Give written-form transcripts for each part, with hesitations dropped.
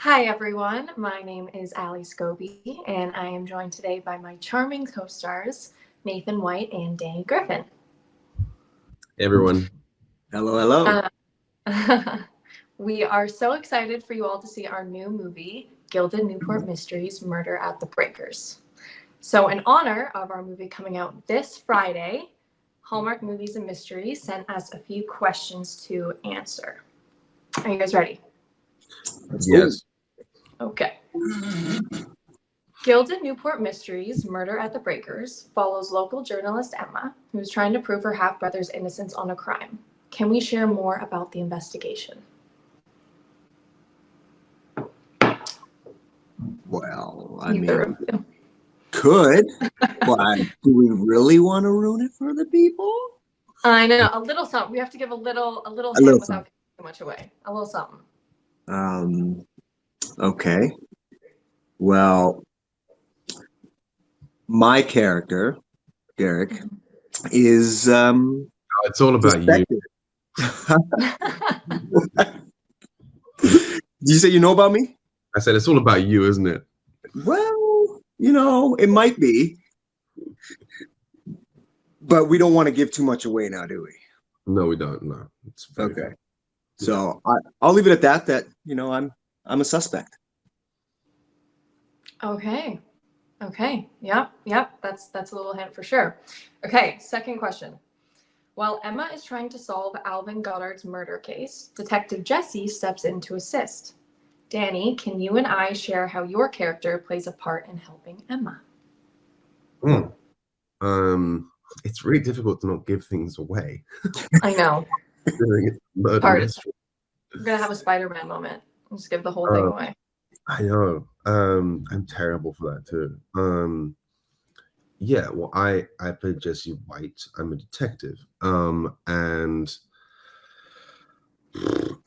Hi everyone, my name is Ali Scobie, and I am joined today by my charming co-stars, Nathan White and Danny Griffin. Hey everyone. Hello, hello. We are so excited for you all to see our new movie, Gilded Newport Mysteries, Murder at the Breakers. So in honor of our movie coming out this Friday, Hallmark Movies and Mysteries sent us a few questions to answer. Are you guys ready? Yes. Okay. Gilded Newport Mysteries, Murder at the Breakers follows local journalist Emma, who's trying to prove her half-brother's innocence on a crime. Can we share more about the investigation? Well, Could. but do we really want to ruin it for the people? I know, a little something. We have to give a little hint without giving too much away. A little something. Okay. Well, my character, Derek, is it's all about suspected. Did you say you know about me? I said it's all about you, isn't it? Well, it might be. But we don't want to give too much away now, do we? No, we don't. No. It's okay. Fair. So I'll leave it at that. That I'm a suspect. Okay. Yep. That's a little hint for sure. Okay. Second question. While Emma is trying to solve Alvin Goddard's murder case, Detective Jesse steps in to assist. Danny, can you and I share how your character plays a part in helping Emma? It's really difficult to not give things away. I know. Murder mystery. We're gonna have a Spider-Man moment. Just give the whole thing away. I know. I'm terrible for that too. Yeah, well, I play Jesse White. I'm a detective. And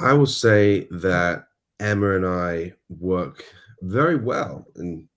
I will say that Emma and I work very well in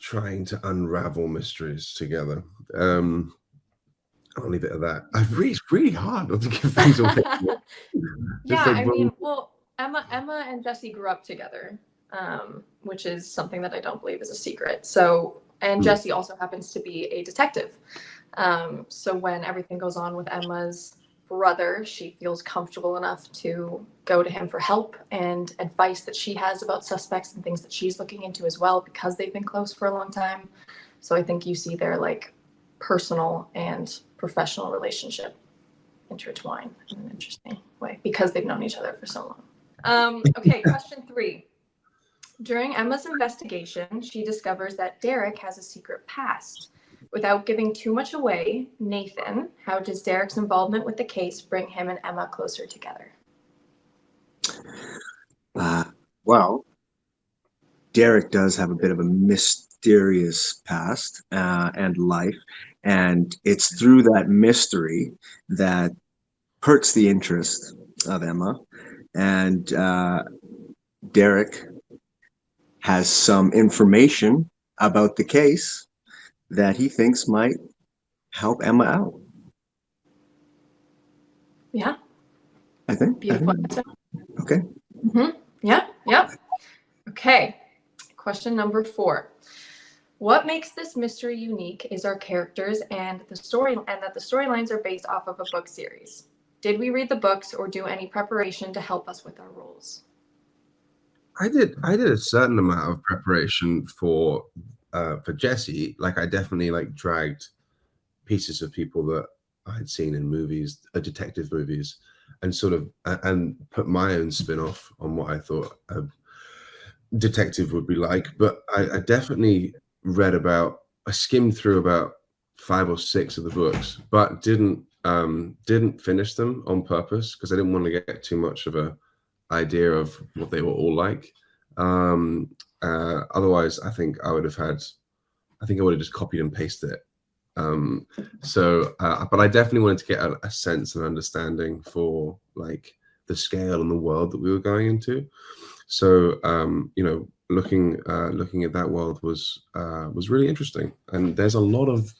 trying to unravel mysteries together. I'll leave it at that. It's really hard not to give things away. Emma and Jesse grew up together, which is something that I don't believe is a secret. So, and Jesse also happens to be a detective. So when everything goes on with Emma's brother, she feels comfortable enough to go to him for help and advice that she has about suspects and things that she's looking into as well, because they've been close for a long time. So I think you see their personal and professional relationship intertwine in an interesting way because they've known each other for so long. Okay, question 3. During Emma's investigation, she discovers that Derek has a secret past. Without giving too much away, Nathan, how does Derek's involvement with the case bring him and Emma closer together? Well, Derek does have a bit of a mysterious past and life, and it's through that mystery that perks the interest of Emma. And Derek has some information about the case that he thinks might help Emma out. Yeah. I think. Beautiful answer. Okay. Mm-hmm. Yep. Okay. Question number 4. What makes this mystery unique is our characters and the story, and that the storylines are based off of a book series. Did we read the books or do any preparation to help us with our roles? I did a certain amount of preparation for Jesse. I definitely dragged pieces of people that I had seen in movies, detective movies, and sort of and put my own spin-off on what I thought a detective would be like. But I definitely I skimmed through about 5 or 6 of the books, but didn't finish them on purpose because I didn't want to get too much of a idea of what they were all like. Otherwise, I think I would have just copied and pasted it. But I definitely wanted to get a sense and understanding for the scale and the world that we were going into. So looking at that world was really interesting. And there's a lot of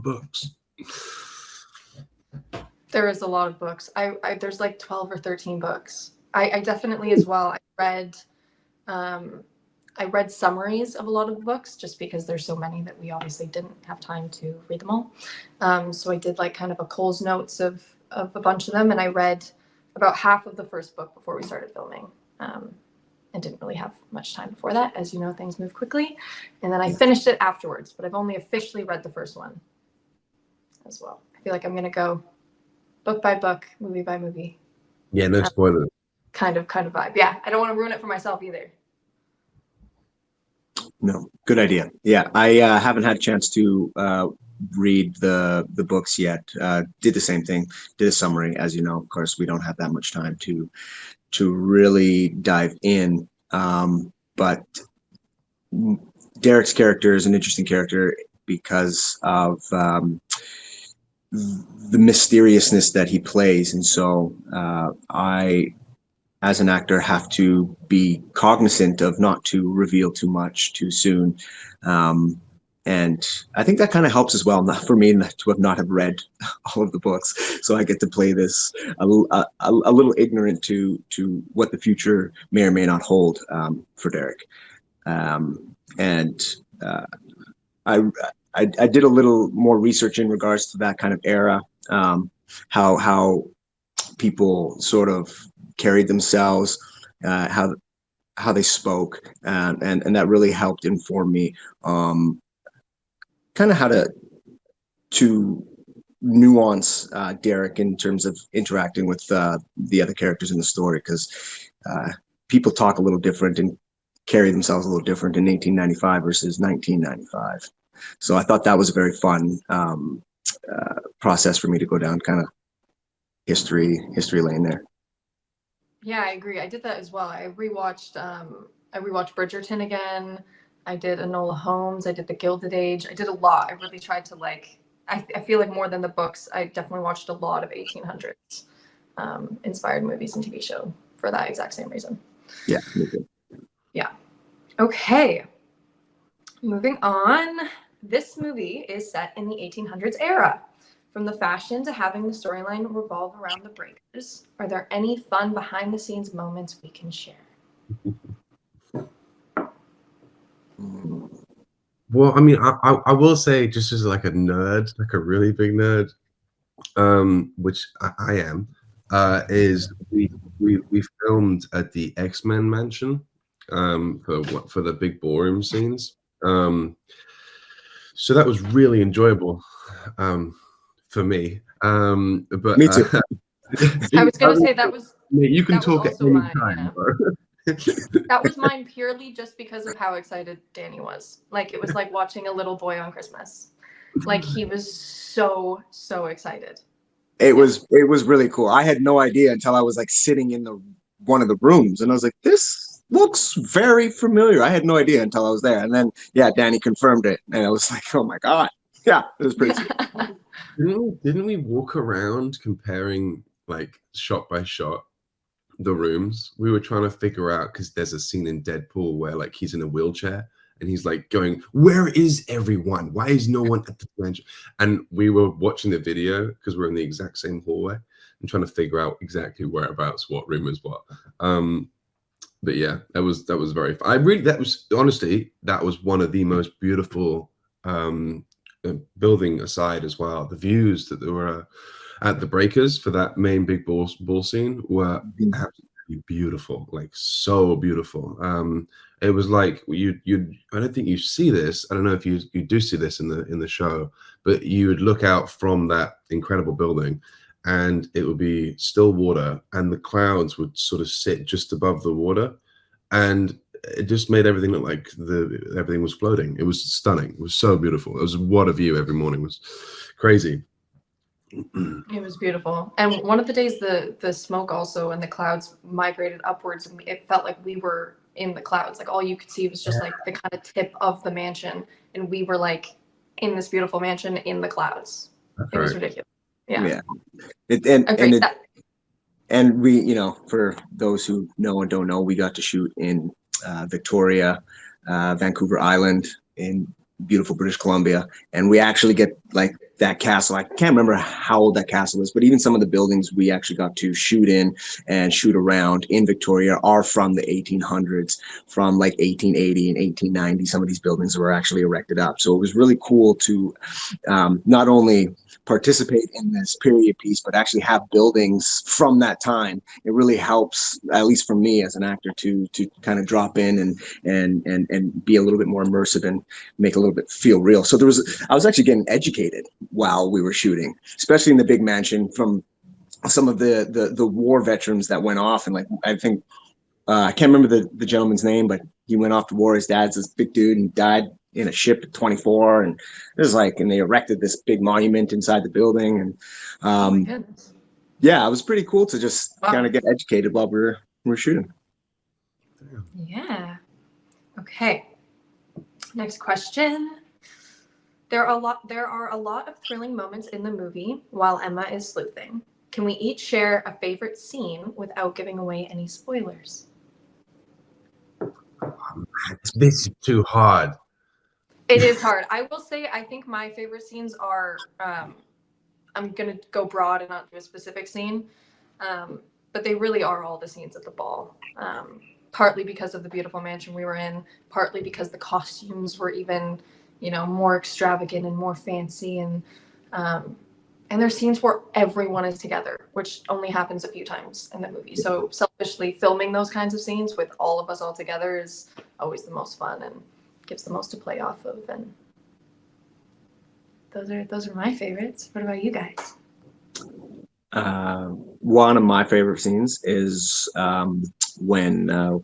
books. There is a lot of books. There's 12 or 13 books. I definitely as well. I read I read summaries of a lot of the books just because there's so many that we obviously didn't have time to read them all. So I did like kind of a Cole's notes of a bunch of them, and I read about half of the first book before we started filming. And didn't really have much time before that. As you know, things move quickly. And then I finished it afterwards, but I've only officially read the first one as well. I feel like I'm going to go book by book, movie by movie. Yeah, no spoilers. Kind of vibe. Yeah, I don't want to ruin it for myself either. No, good idea. Yeah, I haven't had a chance to read the books yet. Did the same thing. Did a summary, as you know. Of course, we don't have that much time to really dive in. But Derek's character is an interesting character because of the mysteriousness that he plays, and so I, as an actor, have to be cognizant of not to reveal too much too soon. And I think that kind of helps as well, not for me to not have read all of the books. So I get to play this a little ignorant to what the future may or may not hold for Derek. And I did a little more research in regards to that kind of era, how people sort of carried themselves, how they spoke, and that really helped inform me kind of how to nuance Derek in terms of interacting with the other characters in the story, because people talk a little different and carry themselves a little different in 1895 versus 1995. So I thought that was a very fun process for me to go down kind of history lane there. Yeah, I agree. I did that as well. I rewatched Bridgerton again. I did Enola Holmes. I did The Gilded Age. I did a lot. I really tried to I feel like more than the books, I definitely watched a lot of 1800s inspired movies and TV show for that exact same reason. Yeah, me too. Yeah. Okay. Moving on. This movie is set in the 1800s era. From the fashion to having the storyline revolve around the breakers, are there any fun behind-the-scenes moments we can share? Well, I mean, I will say, just as like a nerd, like a really big nerd, which I am, is we filmed at the X-Men mansion for the big ballroom scenes. So that was really enjoyable for me. But me too. I was gonna say that was. You can that talk was at any mine, time. yeah. That was mine purely just because of how excited Danny was. Like, it was like watching a little boy on Christmas. Like, he was so excited. It was really cool. I had no idea until I was like sitting in one of the rooms, and I was like, this looks very familiar. I had no idea until I was there. And then Danny confirmed it, and I was like, oh my God. Yeah, it was pretty cool. Didn't we walk around comparing like shot by shot the rooms? We were trying to figure out, because there's a scene in Deadpool where like he's in a wheelchair and he's like going, where is everyone? Why is no one at the mansion? And we were watching the video because we're in the exact same hallway and trying to figure out exactly whereabouts what room is what. But yeah, that was very fun. That was one of the most beautiful building aside as well. The views that there were at the breakers for that main big ball scene were absolutely beautiful, like so beautiful. It was like I don't think you see this. I don't know if you do see this in the show, but you would look out from that incredible building and it would be still water and the clouds would sort of sit just above the water, and it just made everything look like everything was floating. It was stunning. It was so beautiful. It was what a view every morning. It was crazy. It was beautiful. And one of the days the smoke also and the clouds migrated upwards, and it felt like we were in the clouds. Like all you could see was just like the kind of tip of the mansion, and we were like in this beautiful mansion in the clouds. It was ridiculous. Yeah. And we, for those who know and don't know, we got to shoot in Victoria, Vancouver Island, in beautiful British Columbia, and we actually get like that castle. I can't remember how old that castle is, but even some of the buildings we actually got to shoot in and shoot around in Victoria are from the 1800s, from like 1880 and 1890. Some of these buildings were actually erected up. So it was really cool to not only participate in this period piece, but actually have buildings from that time. It really helps, at least for me as an actor, to kind of drop in and be a little bit more immersive and make a little bit feel real. So I was actually getting educated while we were shooting, especially in the big mansion, from some of the war veterans that went off. And like, I think, I can't remember the gentleman's name, but he went off to war. His dad's this big dude and died in a ship at 24. And it was like, and they erected this big monument inside the building. And Oh my goodness. yeah, it was pretty cool to just kind of get educated while we were shooting. Yeah. Okay. Next question. There are a lot of thrilling moments in the movie while Emma is sleuthing. Can we each share a favorite scene without giving away any spoilers? This is too hard. It is hard. I will say I think my favorite scenes are, I'm going to go broad and not do a specific scene, but they really are all the scenes at the ball. Partly because of the beautiful mansion we were in, partly because the costumes were even, more extravagant and more fancy, and there's scenes where everyone is together, which only happens a few times in the movie. So selfishly, filming those kinds of scenes with all of us all together is always the most fun and gives the most to play off of. And those are my favorites. What about you guys? One of my favorite scenes is when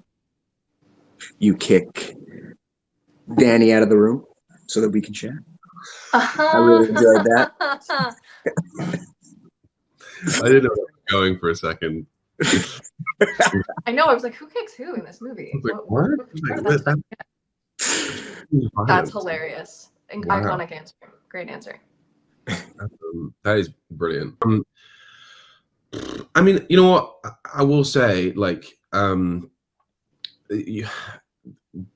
you kick Danny out of the room so that we can chat. I really enjoyed that. I didn't know where I was going for a second. I know. I was like, who kicks who in this movie? What? That's hilarious. Wow. Iconic answer. Great answer. That is brilliant. I mean, you know what? I will say, like,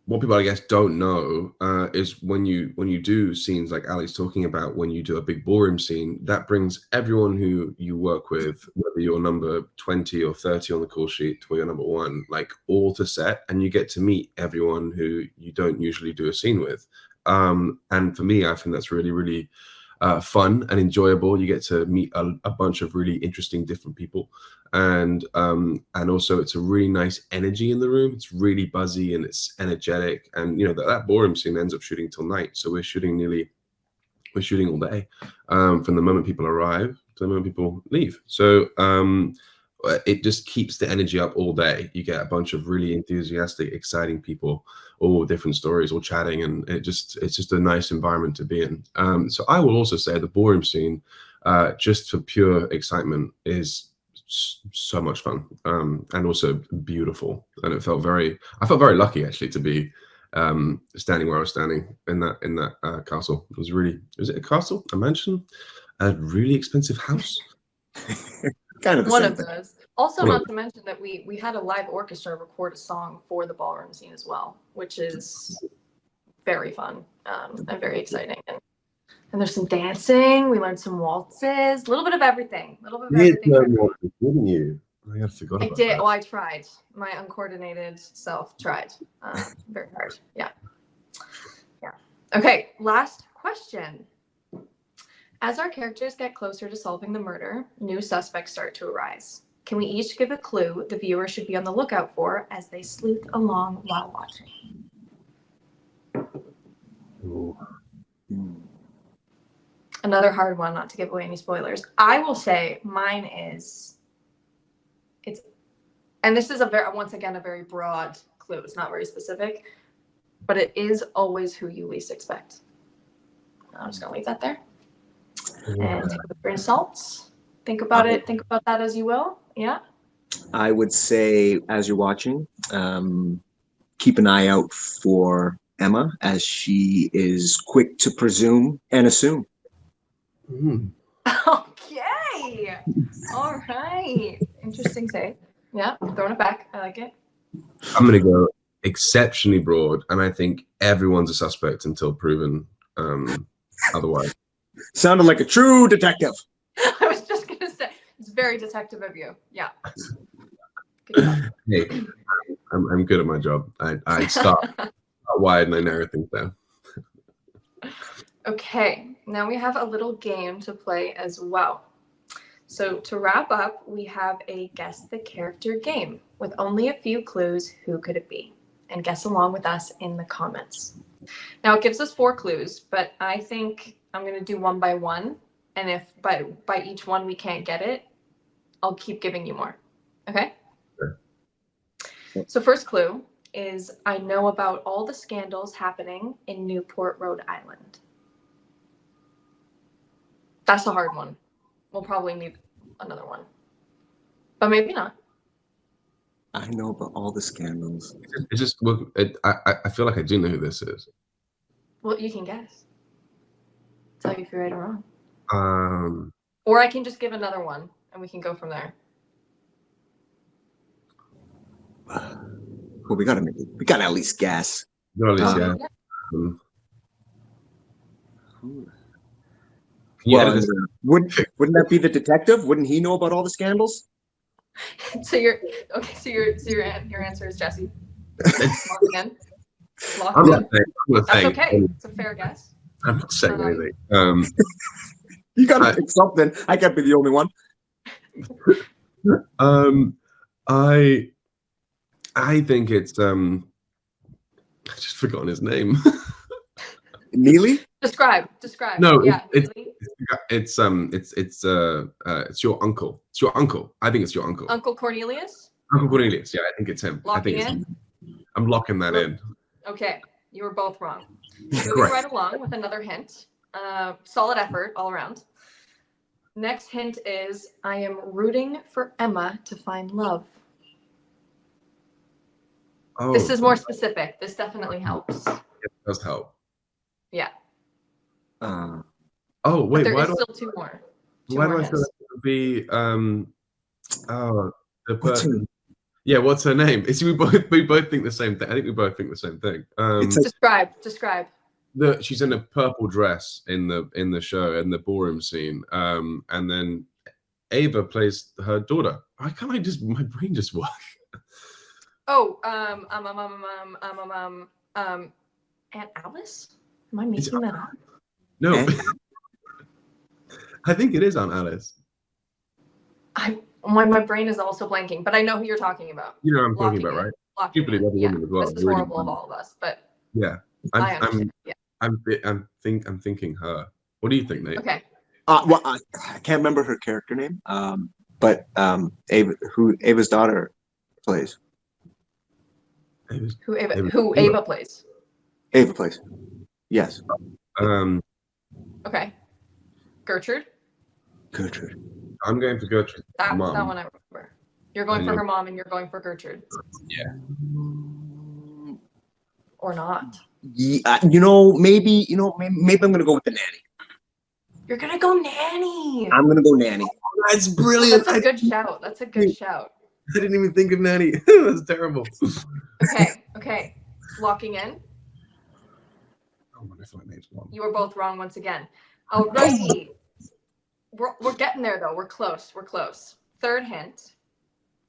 what people, I guess, don't know is when you do scenes like Ali's talking about, when you do a big ballroom scene, that brings everyone who you work with, whether you're number 20 or 30 on the call sheet or you're number 1, like, all to set, and you get to meet everyone who you don't usually do a scene with. And for me, I think that's really, really fun and enjoyable. You get to meet a bunch of really interesting different people, and also it's a really nice energy in the room. It's really buzzy and it's energetic, and that ballroom scene ends up shooting till night, so we're shooting all day, from the moment people arrive to the moment people leave. So it just keeps the energy up all day. You get a bunch of really enthusiastic, exciting people, all different stories, all chatting, and it's just a nice environment to be in. So I will also say the ballroom scene, just for pure excitement, is so much fun, and also beautiful. And I felt very lucky, actually, to be standing where I was standing in that castle. Was it a castle, a mansion, a really expensive house? Kind of one of those. Also, not to mention that we had a live orchestra record a song for the ballroom scene as well, which is very fun and very exciting. And there's some dancing. We learned some waltzes, a little bit of everything. Didn't you? I forgot about that. I did. Oh, I tried. My uncoordinated self tried very hard. Yeah. Okay, last question. As our characters get closer to solving the murder, new suspects start to arise. Can we each give a clue the viewer should be on the lookout for as they sleuth along while watching? Ooh. Another hard one, not to give away any spoilers. I will say mine is, and this is once again a very broad clue. It's not very specific, but it is always who you least expect. I'm just gonna leave that there. And take it with a grain of salt. Think about it. Think about that as you will. Yeah. I would say, as you're watching, keep an eye out for Emma, as she is quick to presume and assume. Mm. Okay. All right. Interesting take. Yeah. Throwing it back. I like it. I'm going to go exceptionally broad, and I think everyone's a suspect until proven otherwise. Sounded like a true detective. I was just gonna say it's very detective of you. Yeah. Good job. Hey, I'm good at my job. I start wide and I narrow things down. Okay, now we have a little game to play as well. So to wrap up, we have a guess the character game with only a few clues. Who could it be? And guess along with us in the comments. Now it gives us 4 clues, but I think I'm going to do one by one. And if by each one we can't get it, I'll keep giving you more. Okay? Sure. So first clue is I know about all the scandals happening in Newport, Rhode Island. That's a hard one. We'll probably need another one. But maybe not. I know about all the scandals. It's just I feel like I do know who this is. Well, you can guess. Tell you if you're right or wrong. Or I can just give another one and we can go from there. Well, we gotta at least guess. No, at least, yeah. Well, wouldn't that be the detective? Wouldn't he know about all the scandals? So your answer is Jesse. Lock again. Lock again. That's okay. It's a fair guess. I'm not saying anything. You gotta pick something. I can't be the only one. I think it's I just forgotten his name. Neely? Describe. No, yeah. it's your uncle. It's your uncle. I think it's your uncle. Uncle Cornelius? Uncle Cornelius. Yeah, I think it's him. Locking I think it's in? him. I'm locking that in. Okay. You were both wrong. Moving right along with another hint. Solid effort all around. Next hint is I am rooting for Emma to find love. Oh, this is more specific. This definitely helps. It does help. Yeah. Oh wait, but there is still 2 more. Why do I feel like it would be the person? Yeah, what's her name? We both think the same thing. I think we both think the same thing. Describe. She's in a purple dress in the show in the ballroom scene. And then Ava plays her daughter. Why can't my brain just work? Oh, Aunt Alice? Am I making that up? No. I think it is Aunt Alice. My brain is also blanking, but I know who you're talking about. You know what I'm talking about, right? You believe every woman as well. This is horrible of all of us, but yeah, I'm thinking her. What do you think, Nate? Okay. Well, I can't remember her character name. But Ava's daughter plays. Who Ava plays? Ava plays. Yes. Okay. Gertrude. I'm going for Gertrude. That one I remember. You're going for her mom, and you're going for Gertrude. Yeah. Or not? Yeah. Maybe I'm gonna go with the nanny. You're gonna go nanny. I'm gonna go nanny. That's brilliant. That's a good shout. That's a good shout. I didn't even think of nanny. That's terrible. Okay. Locking in. Oh, I feel like Nate's wrong. You were both wrong once again. Alrighty. We're getting there though. We're close. Third hint,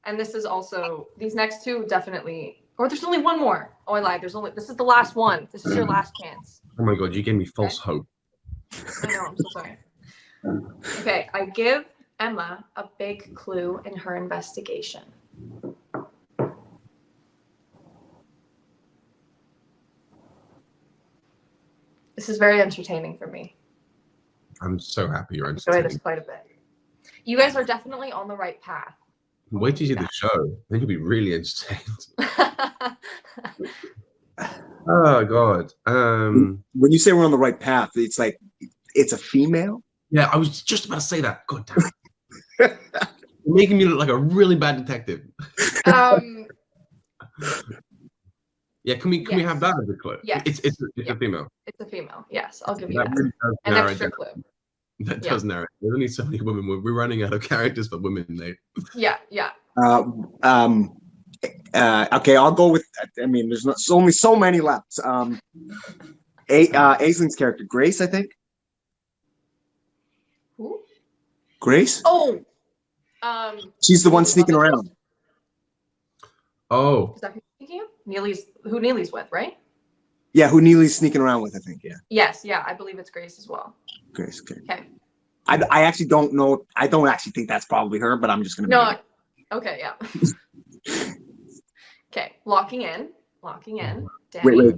and this is also these next 2 definitely. Or there's only 1 more. Oh, I lied. This is the last one. This is your last chance. Oh my god, you gave me false hope. I know. I'm so sorry. Okay, I give Emma a big clue in her investigation. This is very entertaining for me. I'm so happy you're I enjoy this quite a bit. You guys are definitely on the right path. Wait till you see the show. Then you'll be really entertained. Oh god. When you say we're on the right path, it's like it's a female. Yeah, I was just about to say that. God damn it. You're making me look like a really bad detective. Yeah, can we have that as a clue? Yes. It's a female. It's a female. Yes, I'll give you that. Really an extra clue. That does narrow. There's only so many women. We're running out of characters for women, Nate. Yeah. Okay, I'll go with. I mean, there's only so many left. Aisling's character, Grace, I think. Grace? Oh, She's the one Neely's sneaking love around. interest? Oh, Is that who you're thinking of? Who Neely's with, right? Yeah, who Neely's sneaking around with, I think. Yeah, Yes, yeah, I believe it's Grace as well. Grace. Okay. Okay. I actually don't know. I don't actually think that's probably her, but I'm just gonna. No. Okay, yeah. Okay, locking in. Danny. Wait.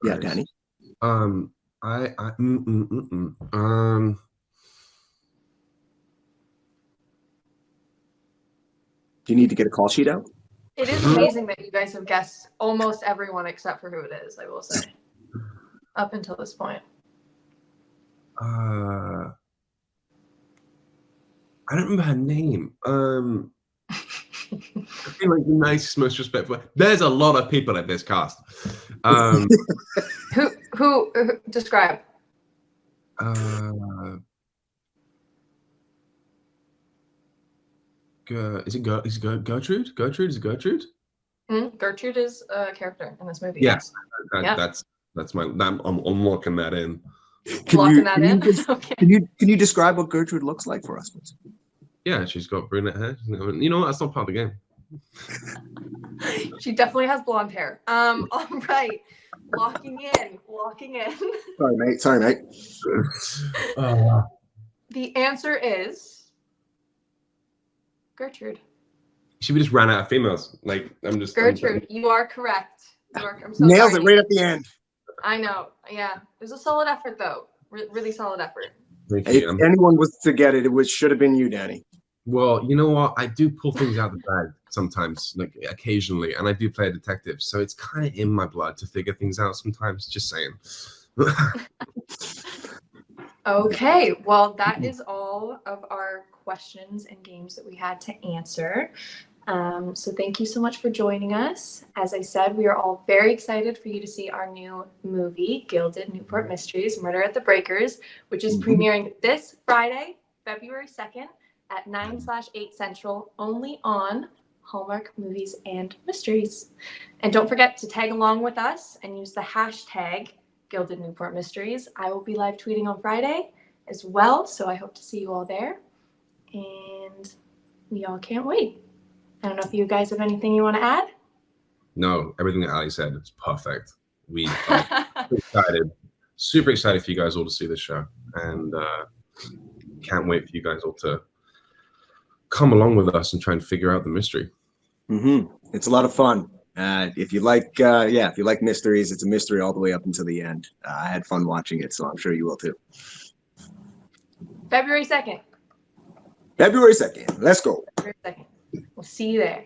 Yeah, Grace. Danny. I Do you need to get a call sheet out? It is amazing that you guys have guessed almost everyone except for who it is, I will say. Up until this point. I don't remember her name. I feel like the nicest, most respectful. There's a lot of people in this cast. Who describe? Is it Gertrude? Gertrude? Is it Gertrude? Gertrude is a character in this movie. Yeah, Yes. that's my. I'm locking that in. Locking that in. Okay. Can you describe what Gertrude looks like for us, please? Yeah, she's got brunette hair. You know what? That's not part of the game. She definitely has blonde hair. All right. Locking in. Sorry, mate. The answer is Gertrude. We just ran out of females. Like Gertrude, you are correct. I'm so Nails sorry. it right at the end. I know. Yeah. It was a solid effort, though. Really solid effort. If anyone was to get it, should have been you, Danny. Well, you know what? I do pull things out of the bag sometimes, like occasionally, and I do play a detective, so it's kind of in my blood to figure things out sometimes. Just saying. Okay, well, that is all of our questions and games that we had to answer. So thank you so much for joining us. As I said, we are all very excited for you to see our new movie, Gilded Newport Mysteries, Murder at the Breakers, which is premiering this Friday, February 2nd at 9/8 Central, only on Hallmark Movies and Mysteries. And don't forget to tag along with us and use the hashtag Gilded Newport Mysteries. I will be live tweeting on Friday as well, so I hope to see you all there. And we all can't wait. I don't know if you guys have anything you want to add? No, everything that Ali said is perfect. We are super excited for you guys all to see this show, and can't wait for you guys all to come along with us and try and figure out the mystery. It's a lot of fun. If you like mysteries, it's a mystery all the way up until the end. I had fun watching it, so I'm sure you will too. February 2nd. February 2nd. Let's go. February 2nd. We'll see you there.